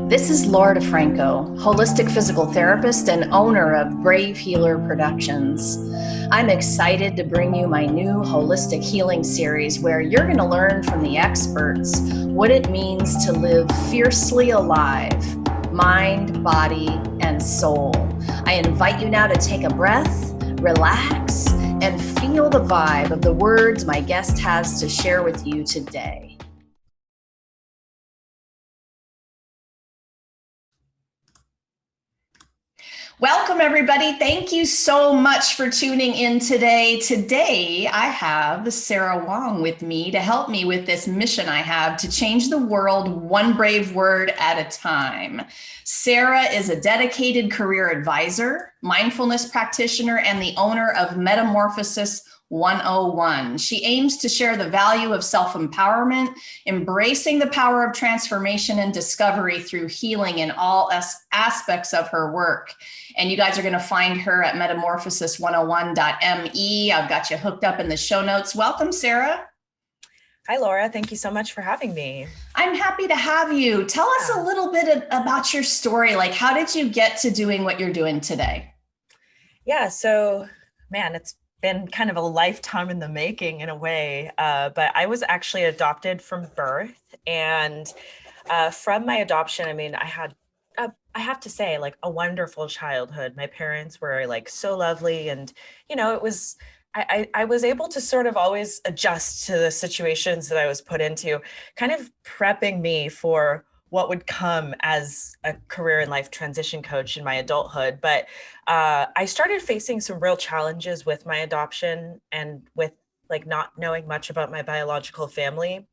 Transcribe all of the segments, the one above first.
This is Laura DeFranco, holistic physical therapist and owner of Brave Healer Productions. I'm excited to bring you my new holistic healing series where you're going to learn from the experts what it means to live fiercely alive, mind, body, and soul. I invite you now to take a breath, relax, and feel the vibe of the words my guest has to share with you today. Welcome, everybody. Thank you so much for tuning in today. Today, I have Sarah Wong with me to help me with this mission I have to change the world one brave word at a time. Sarah is a dedicated career advisor, mindfulness practitioner, and the owner of Metamorphosis 101. She aims to share the value of self-empowerment, embracing the power of transformation and discovery through healing in all aspects of her work. And you guys are going to find her at metamorphosis101.me. I've got you hooked up in the show notes. Welcome, Sarah. Hi, Laura. Thank you so much for having me. I'm happy to have you. Tell us a little bit about your story. Like, how did you get to doing what you're doing today? Yeah, so, man, it's been kind of a lifetime in the making in a way, but I was actually adopted from birth. And from my adoption, I mean, I have to say, like, a wonderful childhood. My parents were like so lovely. And, it was, I was able to sort of always adjust to the situations that I was put into, kind of prepping me for what would come as a career and life transition coach in my adulthood. But I started facing some real challenges with my adoption and with like not knowing much about my biological family.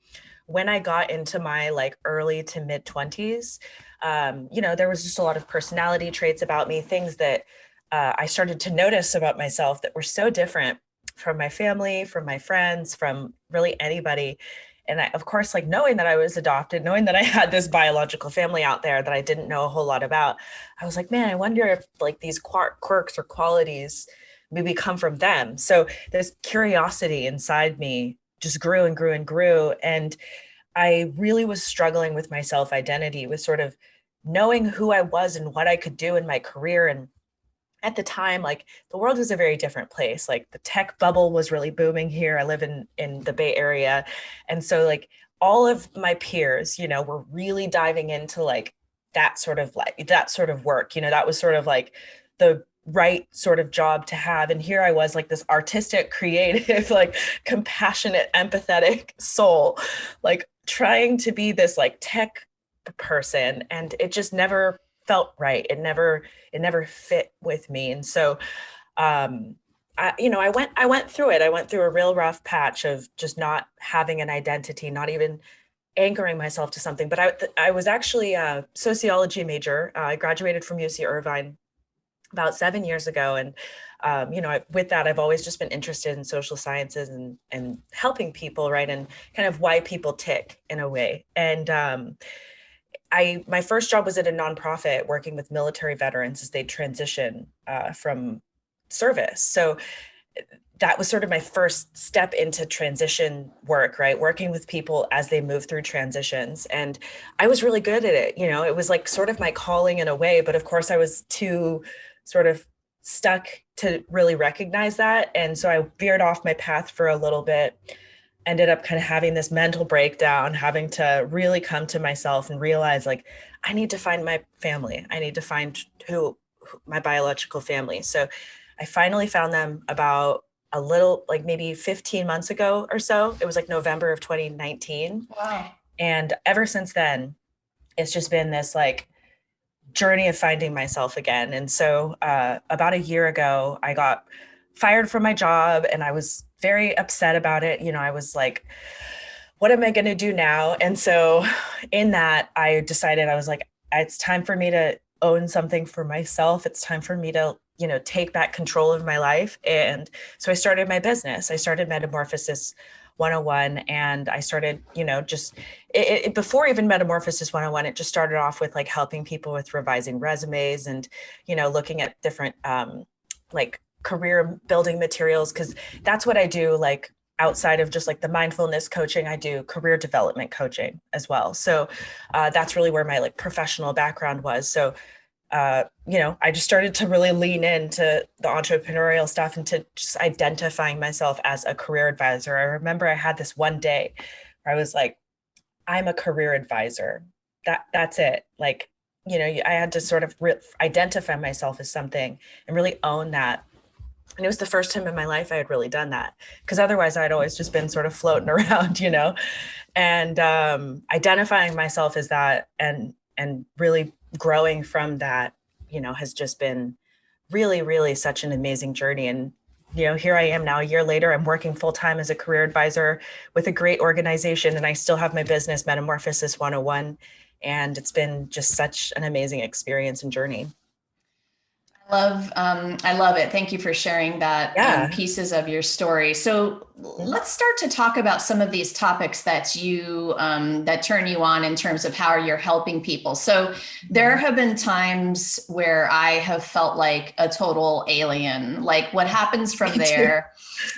When I got into my like early to mid 20s, there was just a lot of personality traits about me, things that I started to notice about myself that were so different from my family, from my friends, from really anybody. And I, of course, like knowing that I was adopted, knowing that I had this biological family out there that I didn't know a whole lot about, I was like, man, I wonder if like these quirks or qualities maybe come from them. So this curiosity inside me just grew and grew and grew. And I really was struggling with my self-identity, with sort of knowing who I was and what I could do in my career. And at the time, like the world was a very different place. Like the tech bubble was really booming here. I live in the Bay Area. And so like all of my peers, were really diving into like that sort of work, that was sort of like the right sort of job to have. And here I was like this artistic, creative, like compassionate, empathetic soul, like trying to be this like tech person. And it just never felt right. It never fit with me. And so, I went through it. I went through a real rough patch of just not having an identity, not even anchoring myself to something. But I was actually a sociology major. I graduated from UC Irvine about 7 years ago. And, with that, I've always just been interested in social sciences and helping people, right? And kind of why people tick in a way. And, my first job was at a nonprofit working with military veterans as they transition from service. So that was sort of my first step into transition work, right? Working with people as they move through transitions. And I was really good at it. It was like sort of my calling in a way, but of course I was too sort of stuck to really recognize that. And so I veered off my path for a little bit, ended up kind of having this mental breakdown, having to really come to myself and realize like, I need to find my family. I need to find who my biological family. So I finally found them about a little, like maybe 15 months ago or so. It was like November of 2019. Wow. And ever since then, it's just been this like journey of finding myself again. And so about a year ago, I got fired from my job and I was very upset about it. I was like, what am I going to do now? And so in that, I decided, I was like, it's time for me to own something for myself. It's time for me to, take back control of my life. And so I started my business. I started Metamorphosis 101. And I started, just before even Metamorphosis 101, it just started off with like helping people with revising resumes and, looking at different like career building materials. Cause that's what I do. Like outside of just like the mindfulness coaching, I do career development coaching as well. So that's really where my like professional background was. So I just started to really lean into the entrepreneurial stuff and to just identifying myself as a career advisor. I remember I had this one day where I was like, I'm a career advisor. That's it. Like, I had to sort of identify myself as something and really own that. And it was the first time in my life I had really done that, because otherwise I'd always just been sort of floating around. And identifying myself as that and really growing from that, has just been really, really such an amazing journey. And here I am now a year later. I'm working full time as a career advisor with a great organization, and I still have my business, Metamorphosis 101. And it's been just such an amazing experience and journey. I love it. Thank you for sharing that Yeah. pieces of your story. So let's start to talk about some of these topics that that turn you on in terms of how you're helping people. So there have been times where I have felt like a total alien. Like what happens from there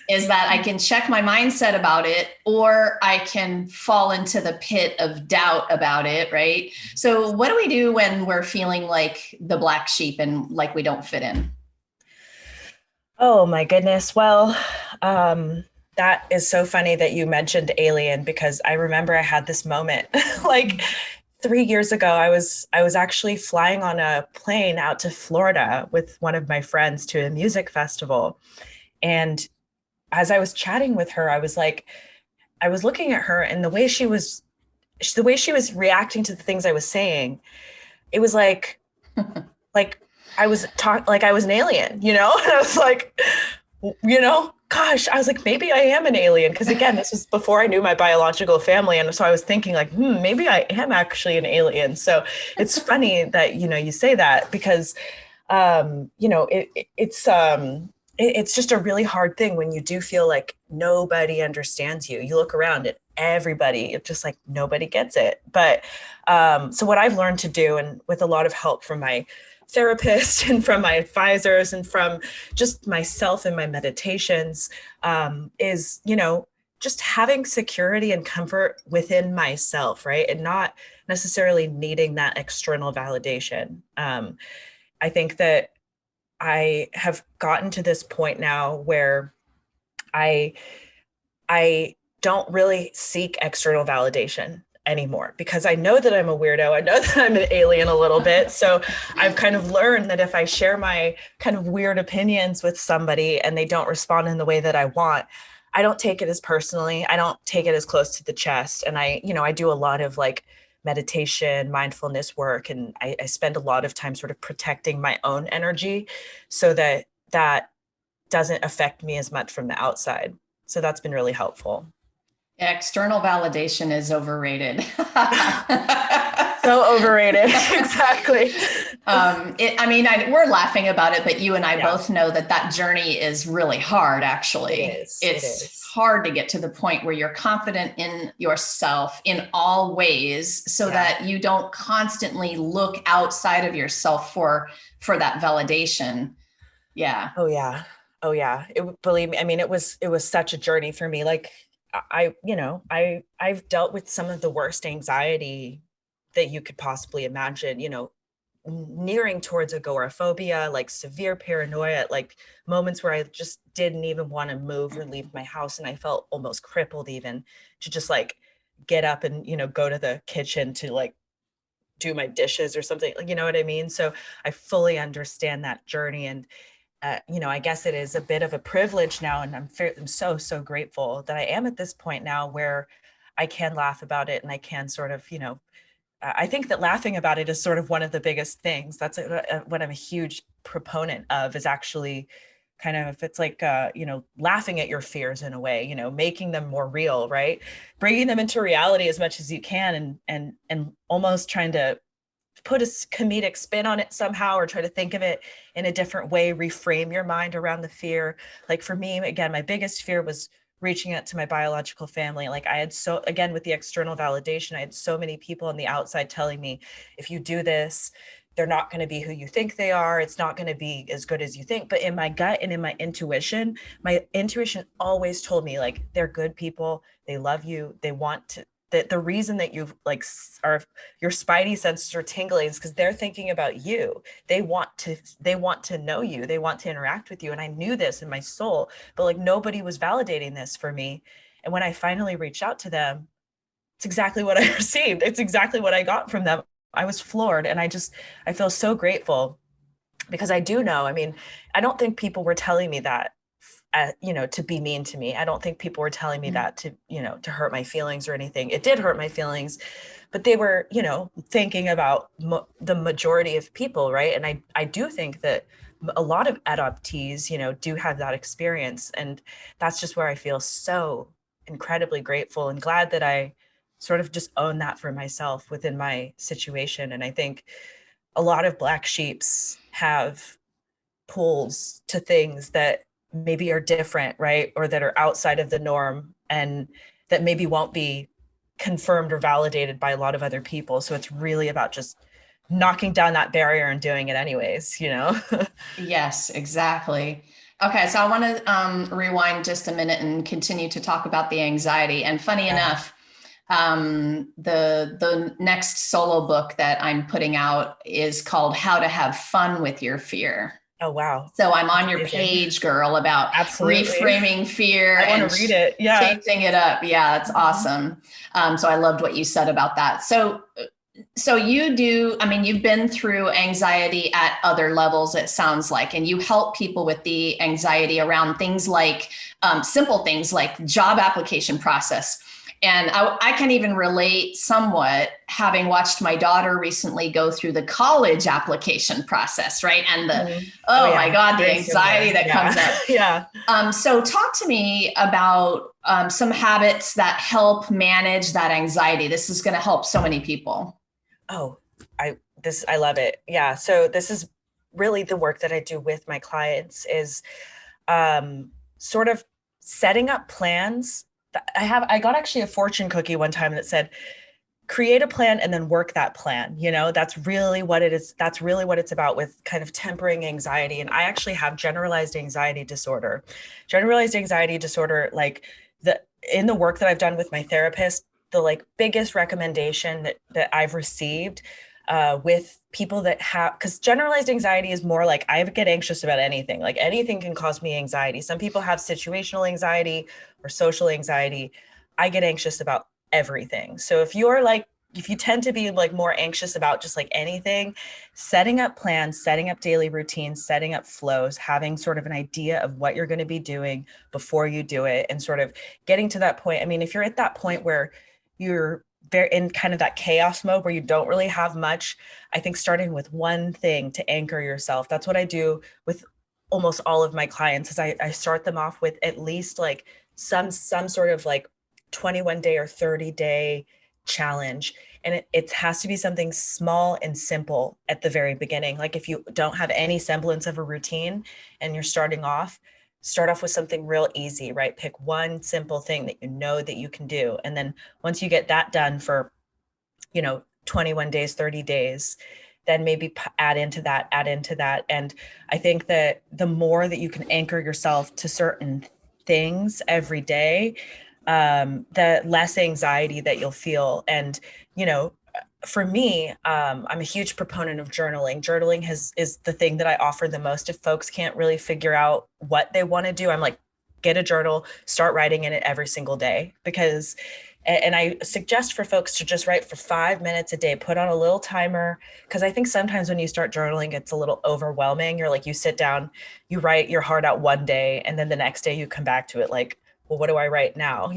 is that I can check my mindset about it, or I can fall into the pit of doubt about it, right? So what do we do when we're feeling like the black sheep and like we don't fit in? Oh my goodness. Well, that is so funny that you mentioned alien, because I remember I had this moment like 3 years ago. I was actually flying on a plane out to Florida with one of my friends to a music festival. And as I was chatting with her, I was looking at her, and the way she was reacting to the things I was saying, it was like I was an alien, and I was like, gosh, I was like, maybe I am an alien. Because again, this was before I knew my biological family. And so I was thinking like, maybe I am actually an alien. So it's funny that, you say that, because, it's just a really hard thing when you do feel like nobody understands you. You look around at everybody, it's just like nobody gets it. But so what I've learned to do, and with a lot of help from my therapist and from my advisors and from just myself and my meditations, is, just having security and comfort within myself, right? And not necessarily needing that external validation. I think that I have gotten to this point now where I I don't really seek external validation anymore, because I know that I'm a weirdo. I know that I'm an alien a little bit. So I've kind of learned that if I share my kind of weird opinions with somebody and they don't respond in the way that I want, I don't take it as personally. I don't take it as close to the chest. And I do a lot of like meditation, mindfulness work, and I spend a lot of time sort of protecting my own energy so that that doesn't affect me as much from the outside. So that's been really helpful. Yeah, external validation is overrated. So overrated. Exactly. We're laughing about it, but you and I Yeah, both know that that journey is really hard, it actually. is. It It's is. hard to get to the point where you're confident in yourself in all ways so Yeah. that you don't constantly look outside of yourself for that validation. Yeah. Oh yeah. Oh yeah. Believe me. I mean, it was such a journey for me. Like I've dealt with some of the worst anxiety that you could possibly imagine, nearing towards agoraphobia, like severe paranoia, like moments where I just didn't even want to move or leave my house. And I felt almost crippled even to just like get up and, go to the kitchen to like do my dishes or something. Like, you know what I mean? So I fully understand that journey. And I guess it is a bit of a privilege now, and I'm so so grateful that I am at this point now where I can laugh about it, and I can sort of, I think that laughing about it is sort of one of the biggest things. That's what I'm a huge proponent of, is actually kind of, it's like, laughing at your fears in a way, making them more real, right? Bringing them into reality as much as you can, and almost trying to put a comedic spin on it somehow, or try to think of it in a different way, reframe your mind around the fear. Like for me, again, my biggest fear was reaching out to my biological family. Like I had again, with the external validation, I had so many people on the outside telling me, if you do this, they're not going to be who you think they are. It's not going to be as good as you think. But in my gut and in my intuition always told me like, they're good people. They love you. They want to, the reason that you like are, your spidey senses are tingling is because they're thinking about you. They want to know you. They want to interact with you. And I knew this in my soul, but like nobody was validating this for me. And when I finally reached out to them, it's exactly what I received. It's exactly what I got from them. I was floored. And I feel so grateful because I do know, I mean, I don't think people were telling me that, to be mean to me. I don't think people were telling me that to hurt my feelings or anything. It did hurt my feelings, but they were, thinking about the majority of people. Right. And I do think that a lot of adoptees, do have that experience. And that's just where I feel so incredibly grateful and glad that I sort of just own that for myself within my situation. And I think a lot of black sheeps have pulls to things that maybe are different, right? Or that are outside of the norm and that maybe won't be confirmed or validated by a lot of other people. So it's really about just knocking down that barrier and doing it anyways. Yes, exactly. Okay, so I want to rewind just a minute and continue to talk about the anxiety. And funny Yeah. enough, the next solo book that I'm putting out is called How to Have Fun with Your Fear. Oh, wow. So I'm on your Amazing. page, girl, about Absolutely. reframing fear I want and to read it. Yeah. changing it up. Yeah, that's awesome. So I loved what you said about that. So you do, I mean, you've been through anxiety at other levels, it sounds like, and you help people with the anxiety around things like simple things like job application process. And I can even relate somewhat, having watched my daughter recently go through the college application process, right? And Yeah. my God, the Very anxiety similar. that comes up. Yeah. So talk to me about some habits that help manage that anxiety. This is going to help so many people. Oh, I love it. Yeah. So this is really the work that I do with my clients is sort of setting up plans. I got actually a fortune cookie one time that said, create a plan and then work that plan. That's really what it is. That's really what it's about with kind of tempering anxiety. And I actually have generalized anxiety disorder. Generalized anxiety disorder, like in the work that I've done with my therapist, the like biggest recommendation that I've received with people that have, because generalized anxiety is more like I get anxious about anything. Like anything can cause me anxiety. Some people have situational anxiety or social anxiety. I get anxious about everything. So if you tend to be like more anxious about just like anything, setting up plans, setting up daily routines, setting up flows, having sort of an idea of what you're going to be doing before you do it, and sort of getting to that point. I mean, if you're at that point where you're very in kind of that chaos mode where you don't really have much, I think starting with one thing to anchor yourself. That's what I do with almost all of my clients is I start them off with at least like some sort of like 21-day or 30-day challenge. And it has to be something small and simple at the very beginning. Like if you don't have any semblance of a routine and you're start off with something real easy, right? Pick one simple thing that you know that you can do. And then once you get that done for, 21 days, 30 days, then maybe add into that. And I think that the more that you can anchor yourself to certain things every day, the less anxiety that you'll feel. And, for me, I'm a huge proponent of journaling. Journaling is the thing that I offer the most. If folks can't really figure out what they want to do, I'm like, get a journal, start writing in it every single day. And I suggest for folks to just write for 5 minutes a day, put on a little timer. Because I think sometimes when you start journaling, it's a little overwhelming. You're like, you sit down, you write your heart out one day, and then the next day you come back to it like, well, what do I write now?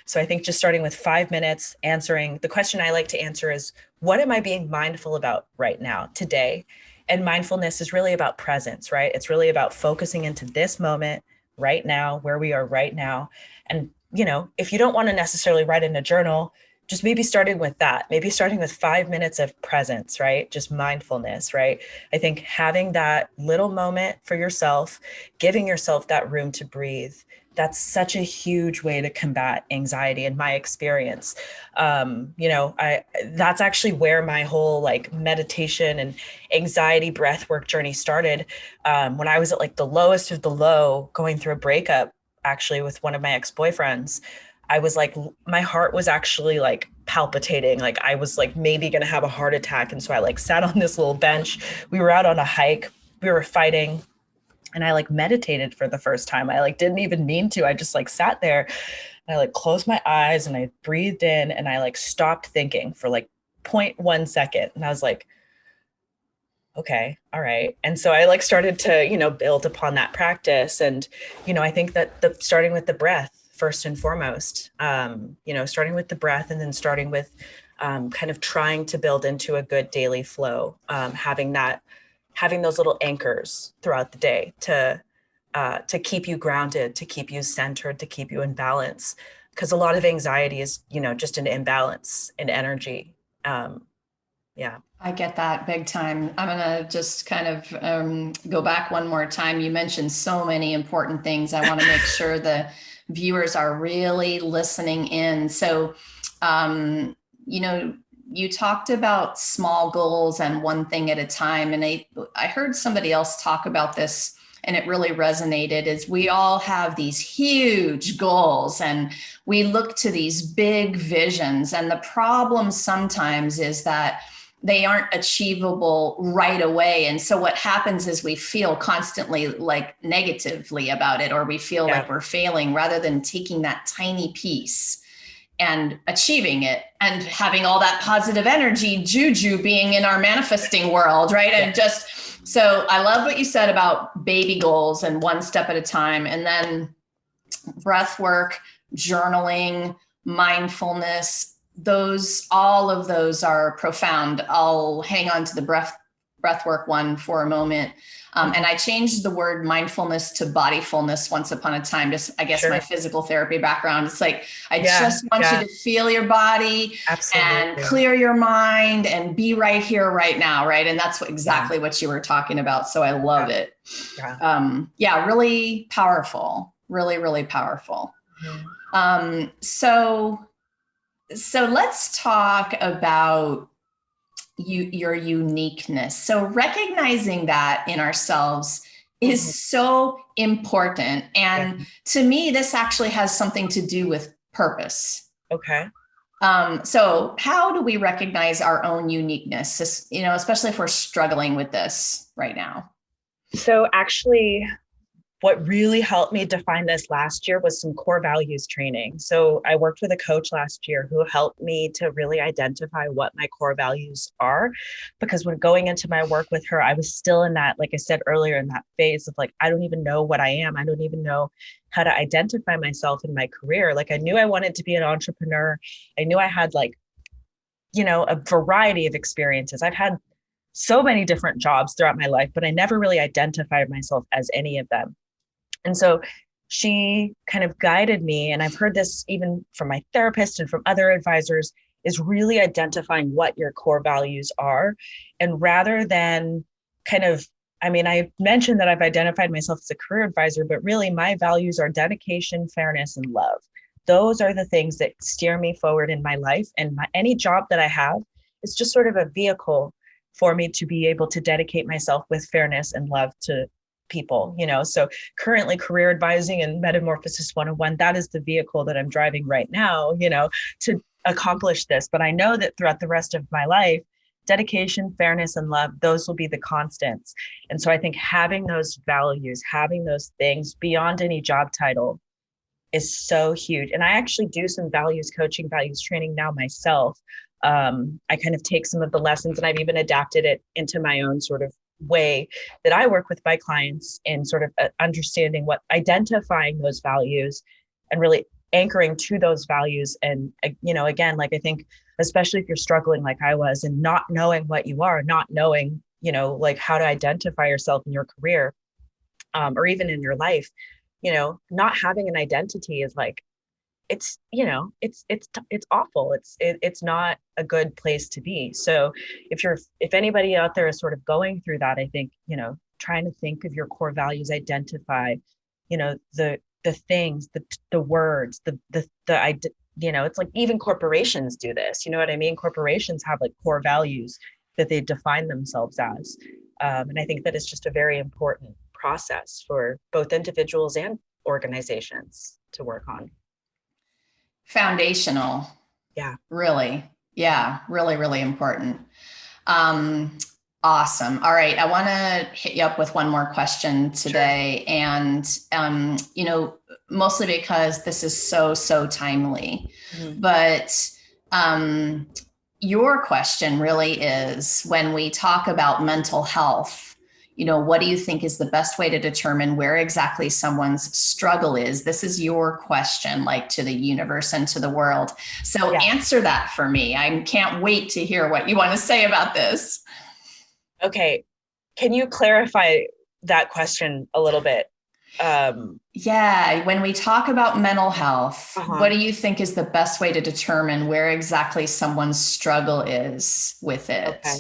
So I think just starting with 5 minutes, answering the question I like to answer is, what am I being mindful about right now, today? And mindfulness is really about presence, right? It's really about focusing into this moment right now, where we are right now. And, if you don't want to necessarily write in a journal, just maybe starting with that, maybe starting with 5 minutes of presence, right? Just mindfulness, right? I think having that little moment for yourself, giving yourself that room to breathe, that's such a huge way to combat anxiety in my experience. That's actually where my whole like meditation and anxiety breath work journey started. When I was at like the lowest of the low, going through a breakup actually with one of my ex-boyfriends. I was like, my heart was actually like palpitating. Like I was like maybe going to have a heart attack. And so I like sat on this little bench. We were out on a hike. We were fighting. And I like meditated for the first time. I like didn't even mean to. I just like sat there and I like closed my eyes and I breathed in and I like stopped thinking for like 0.1 second. And I was like, okay, all right. And so I like started to, build upon that practice. And, I think that starting with the breath first and foremost, starting with the breath and then starting with kind of trying to build into a good daily flow, having those little anchors throughout the day to keep you grounded, to keep you centered, to keep you in balance. Because a lot of anxiety is, just an imbalance in energy. Yeah. I get that big time. I'm going to just kind of go back one more time. You mentioned so many important things. I want to make sure the viewers are really listening in. So, you talked about small goals and one thing at a time. And I heard somebody else talk about this and it really resonated, is we all have these huge goals and we look to these big visions. And the problem sometimes is that they aren't achievable right away. And so what happens is we feel constantly like negatively about it, or we feel like we're failing rather than taking that tiny piece and achieving it and having all that positive energy, juju being in our manifesting world, right? And so I love what you said about baby goals and one step at a time, and then breath work, journaling, mindfulness, all of those are profound. I'll hang on to the breath work one for a moment. And I changed the word mindfulness to bodyfulness once upon a time. Just, I guess, my physical therapy background. It's like, I just want you to feel your body and clear your mind and be right here, right now. Right. And that's exactly what you were talking about. So I love it. Really powerful, really, really powerful. So let's talk about your uniqueness. So recognizing that in ourselves is so important. And to me, this actually has something to do with purpose. Okay. So how do we recognize our own uniqueness, especially if we're struggling with this right now? So actually, what really helped me define this last year was some core values training. So I worked with a coach last year who helped me to really identify what my core values are, because when going into my work with her, I was still in that, like I said earlier, in that phase of like, I don't even know what I am. I don't even know how to identify myself in my career. Like I knew I wanted to be an entrepreneur. I knew I had like, a variety of experiences. I've had so many different jobs throughout my life, but I never really identified myself as any of them. And so she kind of guided me, and I've heard this even from my therapist and from other advisors, is really identifying what your core values are. And rather than I mentioned that I've identified myself as a career advisor, but really my values are dedication, fairness, and love. Those are the things that steer me forward in my life. And any job that I have is just sort of a vehicle for me to be able to dedicate myself with fairness and love to people, so currently career advising and Metamorphosis 101, that is the vehicle that I'm driving right now, to accomplish this. But I know that throughout the rest of my life, dedication, fairness, and love, those will be the constants. And so I think having those values, having those things beyond any job title is so huge. And I actually do some values coaching, values training now myself. I kind of take some of the lessons and I've even adapted it into my own sort of way that I work with my clients in sort of understanding identifying those values and really anchoring to those values. And, again, like I think, especially if you're struggling like I was and not knowing what you are, not knowing, like how to identify yourself in your career, or even in your life, not having an identity is like, it's, it's awful. It's not a good place to be. So if anybody out there is sort of going through that, I think, trying to think of your core values, identify, the things, the words, it's like even corporations do this. You know what I mean? Corporations have like core values that they define themselves as. And I think that it's just a very important process for both individuals and organizations to work on. Foundational. Yeah. Really. Yeah. Really, really important. Um, awesome. All right. I want to hit you up with one more question today. Sure. And, mostly because this is so timely. Mm-hmm. But your question really is, when we talk about mental health, what do you think is the best way to determine where exactly someone's struggle is? This is your question, like to the universe and to the world. So Answer that for me. I can't wait to hear what you want to say about this. Okay. Can you clarify that question a little bit? When we talk about mental health, what do you think is the best way to determine where exactly someone's struggle is with it? Okay.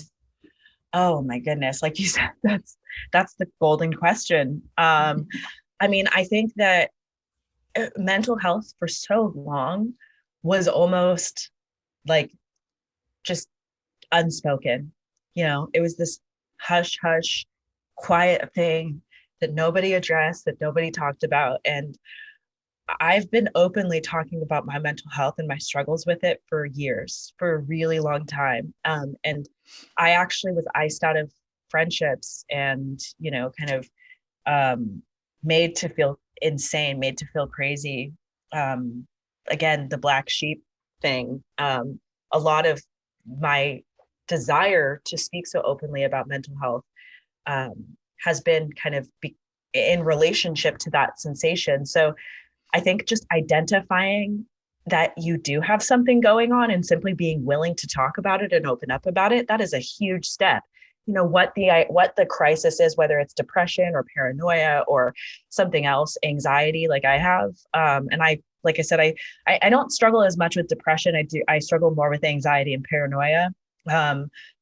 Oh my goodness. Like you said, that's the golden question. I mean, I think that mental health for so long was almost like just unspoken. It was this hush, quiet thing that nobody addressed, that nobody talked about. And I've been openly talking about my mental health and my struggles with it for years, for a really long time. And I actually was iced out of friendships and, kind of made to feel insane, made to feel crazy. Again, the black sheep thing. A lot of my desire to speak so openly about mental health has been kind of in relationship to that sensation. So I think just identifying that you do have something going on and simply being willing to talk about it and open up about it, that is a huge step. What the crisis is, whether it's depression or paranoia or something else, anxiety, like I have. And like I said, I don't struggle as much with depression. I struggle more with anxiety and paranoia.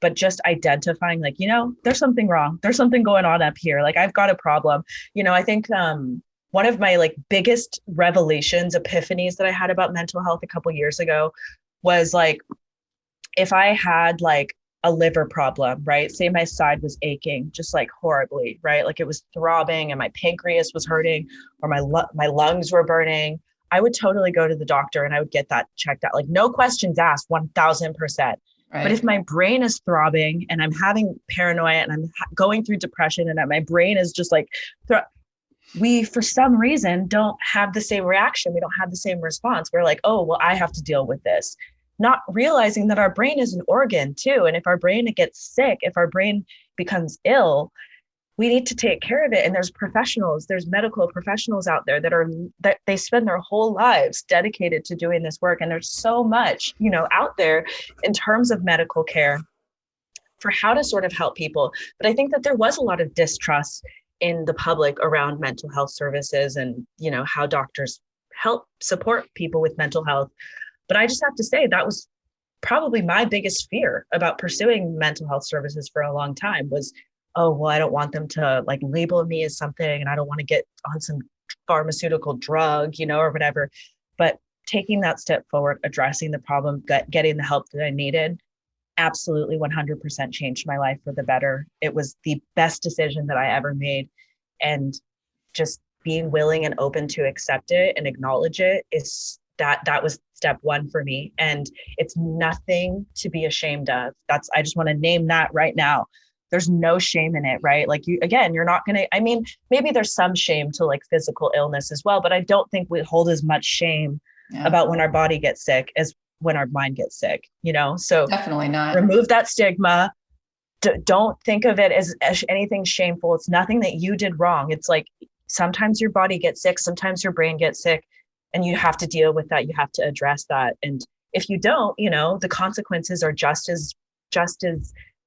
But just identifying like, there's something wrong. There's something going on up here. Like I've got a problem. I think one of my like biggest revelations, epiphanies that I had about mental health a couple years ago was like, if I had like a liver problem, right? Say my side was aching just like horribly, right? Like it was throbbing and my pancreas was hurting or my lungs were burning. I would totally go to the doctor and I would get that checked out. Like no questions asked, 1000%. Right. But if my brain is throbbing and I'm having paranoia and I'm going through depression and my brain is just like, we, for some reason, don't have the same reaction. We don't have the same response. We're like, oh, well, I have to deal with this. Not realizing that our brain is an organ too. And if our brain gets sick, if our brain becomes ill, we need to take care of it. And there's medical professionals out there that they spend their whole lives dedicated to doing this work. And there's so much, out there in terms of medical care for how to sort of help people. But I think that there was a lot of distrust in the public around mental health services and, how doctors help support people with mental health. But I just have to say that was probably my biggest fear about pursuing mental health services for a long time was, oh, well, I don't want them to like label me as something and I don't want to get on some pharmaceutical drug, or whatever. But taking that step forward, addressing the problem, getting the help that I needed, absolutely 100% changed my life for the better. It was the best decision that I ever made. And just being willing and open to accept it and acknowledge it is that was step one for me. And it's nothing to be ashamed of. I just want to name that right now. There's no shame in it, right? Like you're not going to, maybe there's some shame to like physical illness as well, but I don't think we hold as much shame about when our body gets sick as when our mind gets sick, So definitely not. Remove that stigma. Don't think of it as anything shameful. It's nothing that you did wrong. It's like sometimes your body gets sick, sometimes your brain gets sick, and you have to deal with that. You have to address that. And if you don't, the consequences are just as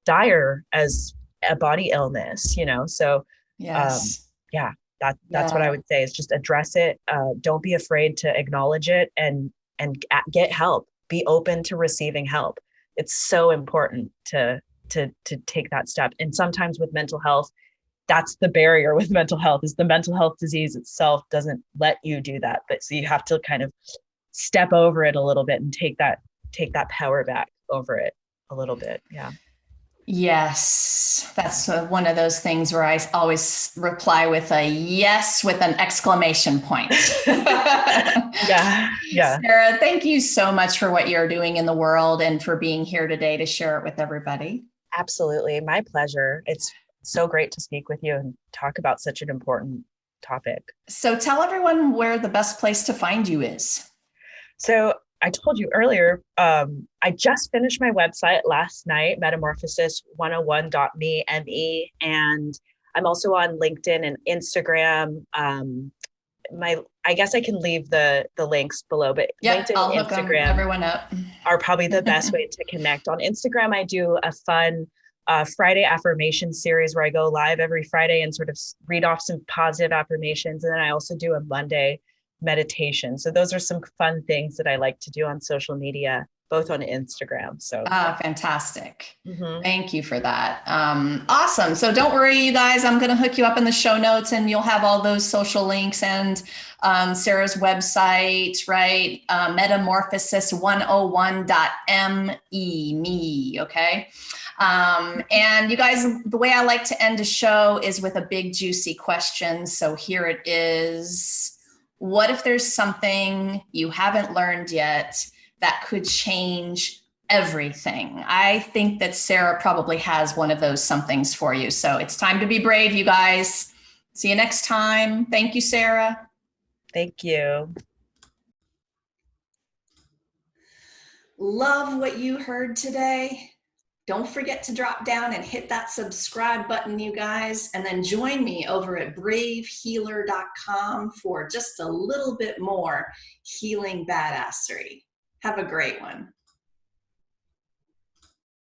dire as a body illness, So yes. That's what I Yeah. would say, is just address it. Don't be afraid to acknowledge it, and get help. Be open to receiving help. It's so important to take that step. And sometimes with mental health, that's the barrier with mental health, is the mental health disease itself doesn't let you do that. But so you have to kind of step over it a little bit and take that power back over it a little bit. Yeah. Yes, that's one of those things where I always reply with a yes with an exclamation point. Yeah. Yeah. Sarah, thank you so much for what you're doing in the world and for being here today to share it with everybody. Absolutely. My pleasure. It's so great to speak with you and talk about such an important topic. So tell everyone where the best place to find you is. So I told you earlier, I just finished my website last night, metamorphosis101.me, M-E, and I'm also on LinkedIn and Instagram. I guess I can leave the links below, but Yep, LinkedIn I'll and hook Instagram everyone up. are probably the best way to connect. On Instagram, I do a fun Friday affirmation series where I go live every Friday and sort of read off some positive affirmations. And then I also do a Monday meditation. So those are some fun things that I like to do on social media, both on Instagram. So Fantastic. mhm. Thank you for that. Awesome. So don't worry, you guys, I'm going to hook you up in the show notes and you'll have all those social links and Sarah's website, right? Metamorphosis101.me, me, okay? And you guys, the way I like to end a show is with a big juicy question. So here it is. What if there's something you haven't learned yet that could change everything? I think that Sarah probably has one of those somethings for you. So it's time to be brave, you guys. See you next time. Thank you, Sarah. Thank you. Love what you heard today. Don't forget to drop down and hit that subscribe button, you guys, and then join me over at bravehealer.com for just a little bit more healing badassery. Have a great one.